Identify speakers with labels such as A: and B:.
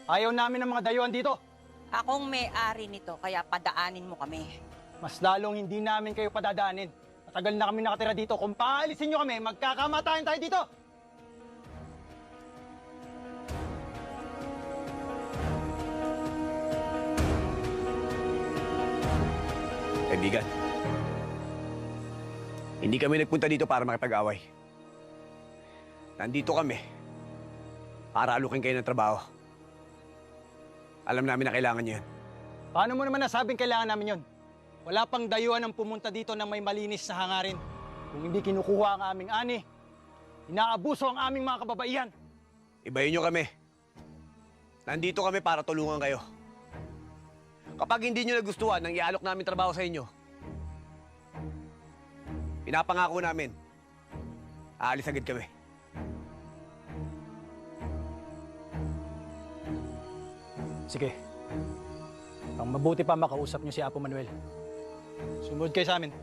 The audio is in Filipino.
A: Ayaw namin ng mga dayuhan dito.
B: Akong may-ari nito, kaya padaanin mo kami.
A: Mas lalong hindi namin kayo padadaanin. Matagal na kami nakatira dito. Kung paalisin nyo kami, magkakamatayan tayo dito!
C: Kaibigan, hindi kami nagpunta dito para makipag-away. Nandito kami para alukin kayo ng trabaho. Alam namin na kailangan nyo yan.
A: Paano mo naman nasabing kailangan namin yon? Wala pang dayuhan ang pumunta dito na may malinis na hangarin. Kung hindi kinukuha ang aming ani, inaabuso ang aming mga kababaihan.
C: Ibayin nyo kami. Nandito kami para tulungan kayo. Kapag hindi nyo nagustuhan ng ialok namin trabaho sa inyo, pinapangako namin, aalis agad kami.
A: Sige. Pang mabuti pa makausap niyo si Apo Manuel. Sumunod kayo sa amin.